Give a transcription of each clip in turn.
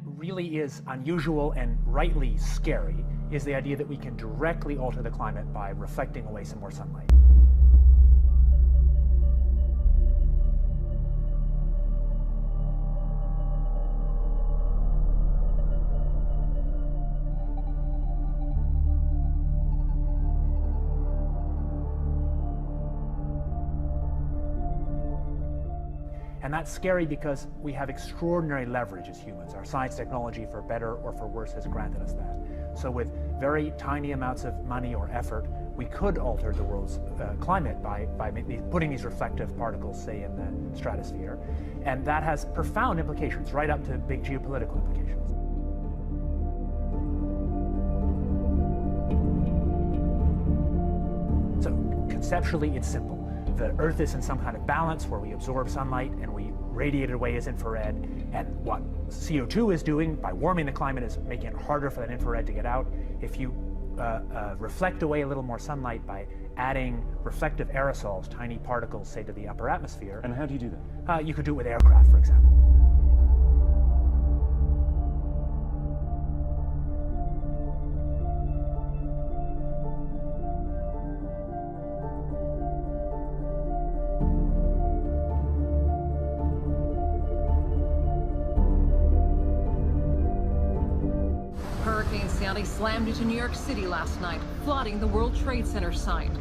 really is unusual and rightly scary is the idea that we can directly alter the climate by reflecting away some more sunlight. And that's scary because we have extraordinary leverage as humans. Our science technology, for better or for worse, has granted us that. So with very tiny amounts of money or effort, we could alter the world's climate by putting these reflective particles, say, in the stratosphere. And that has profound implications, right up to big geopolitical implications. So conceptually, it's simple. The Earth is in some kind of balance where we absorb sunlight and we radiate it away as infrared. And what CO2 is doing by warming the climate is making it harder for that infrared to get out. If you reflect away a little more sunlight by adding reflective aerosols, tiny particles, say, to the upper atmosphere. And how do you do that? You could do it with aircraft, for example. Hurricane Sandy slammed into New York City last night, flooding the World Trade Center site.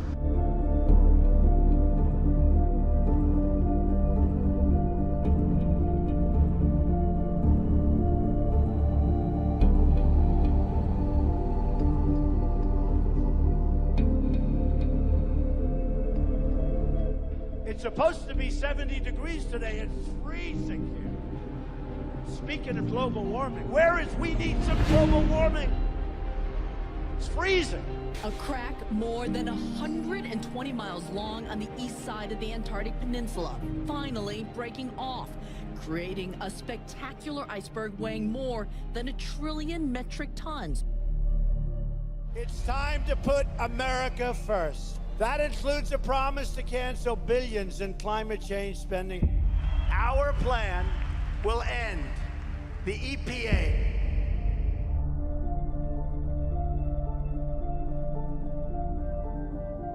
It's supposed to be 70 degrees today. It's freezing here. Speaking of global warming, we need some global warming. It's freezing. A crack more than 120 miles long on the east side of the Antarctic Peninsula, finally breaking off, creating a spectacular iceberg weighing more than 1 trillion metric tons. It's time to put America first. That includes a promise to cancel billions in climate change spending. Our plan will end the EPA.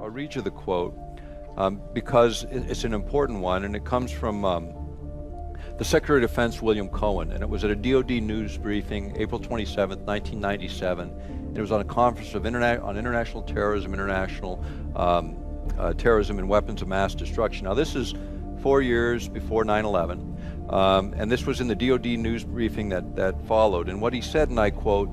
I'll read you the quote because it's an important one, and it comes from the Secretary of Defense, William Cohen, and it was at a DoD news briefing, April 27th, 1997. It was on a conference on international terrorism, terrorism and weapons of mass destruction. Now, this is 4 years before 9/11. And this was in the DoD news briefing that followed. And what he said, and I quote,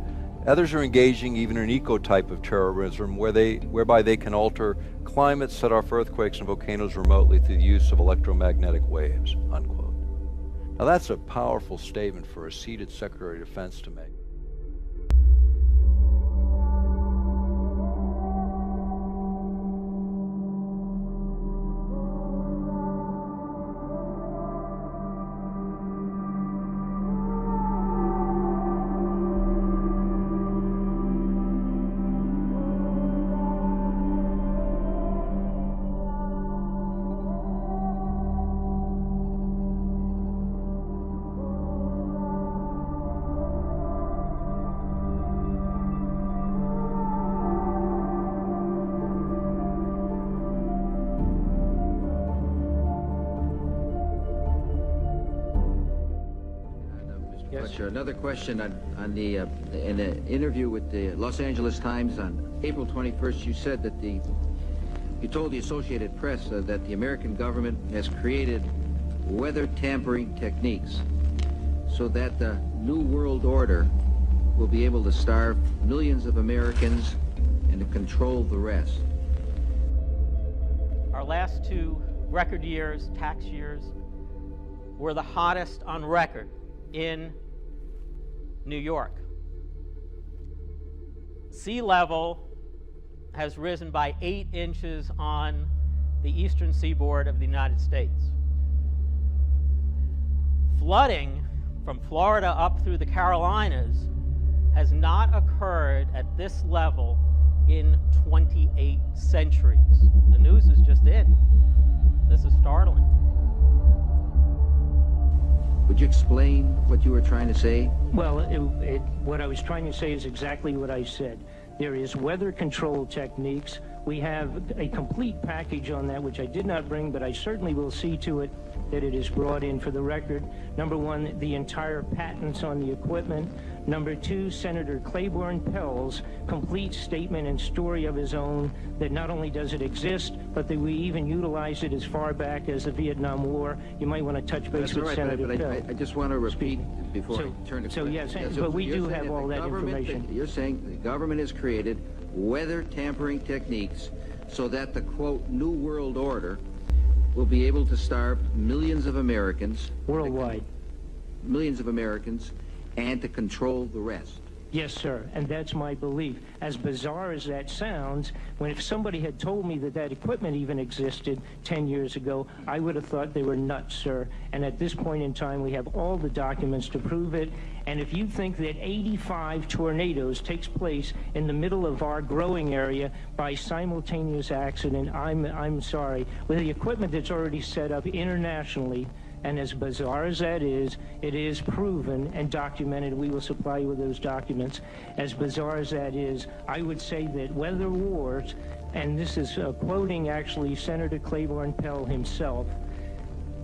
"Others are engaging even in an eco-type of terrorism whereby they can alter climate, set off earthquakes and volcanoes remotely through the use of electromagnetic waves," unquote. Now that's a powerful statement for a seated Secretary of Defense to make. Another question on in an interview with the Los Angeles Times on April 21st, you said that you told the Associated Press that the American government has created weather tampering techniques so that the New World Order will be able to starve millions of Americans and to control the rest. Our last 2 record years, tax years, were the hottest on record in New York. Sea level has risen by 8 inches on the eastern seaboard of the United States. Flooding from Florida up through the Carolinas has not occurred at this level in 28 centuries. The news is just in. This is startling. Would you explain what you were trying to say? Well, what I was trying to say is exactly what I said. There is weather control techniques. We have a complete package on that, which I did not bring, but I certainly will see to it that it is brought in for the record. Number one, the entire patents on the equipment. Number two, Senator Claiborne Pell's complete statement and story of his own that not only does it exist, but that we even utilize it as far back as the Vietnam War. You might want to touch base with Senator Pell. I just want to repeat before I turn to So yes, but we do have all that information. You're saying the government has created weather tampering techniques so that the, quote, New World Order will be able to starve millions of Americans. Worldwide. Millions of Americans, and to control the rest. Yes, sir, and that's my belief. As bizarre as that sounds, if somebody had told me that that equipment even existed 10 years ago, I would have thought they were nuts, sir. And at this point in time, we have all the documents to prove it. And if you think that 85 tornadoes takes place in the middle of our growing area by simultaneous accident, I'm sorry. With the equipment that's already set up internationally, and as bizarre as that is, it is proven and documented. We will supply you with those documents. As bizarre as that is, I would say that weather wars, and this is quoting actually Senator Claiborne Pell himself,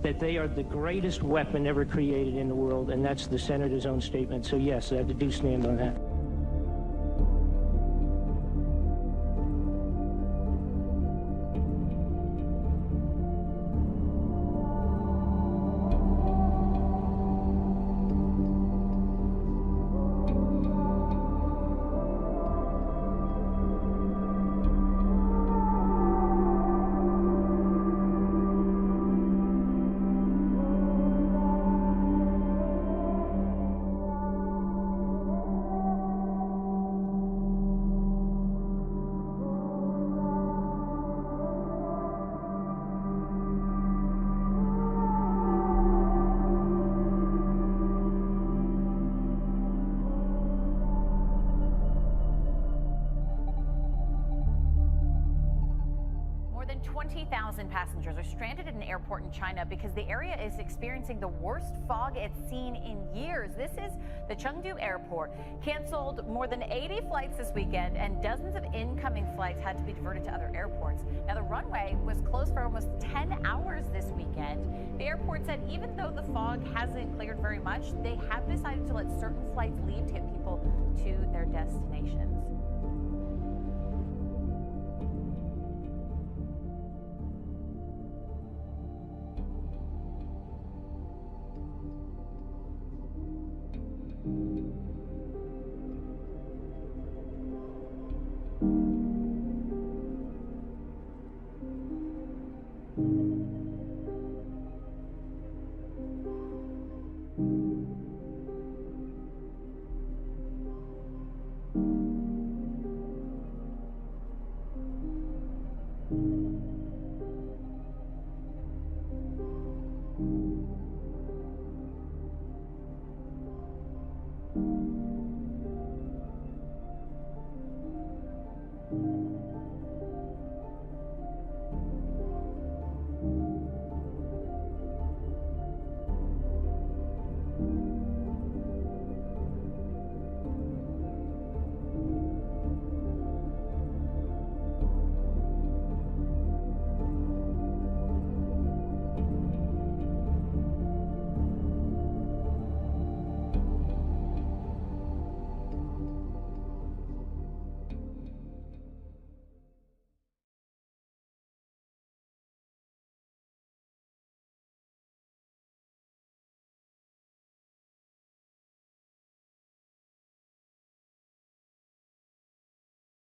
that they are the greatest weapon ever created in the world, and that's the senator's own statement. So yes, I do stand on that. More than 20,000 passengers are stranded at an airport in China because the area is experiencing the worst fog it's seen in years. This is the Chengdu airport. Canceled more than 80 flights this weekend, and dozens of incoming flights had to be diverted to other airports. Now, the runway was closed for almost 10 hours this weekend. The airport said even though the fog hasn't cleared very much, they have decided to let certain flights leave to get people to their destinations.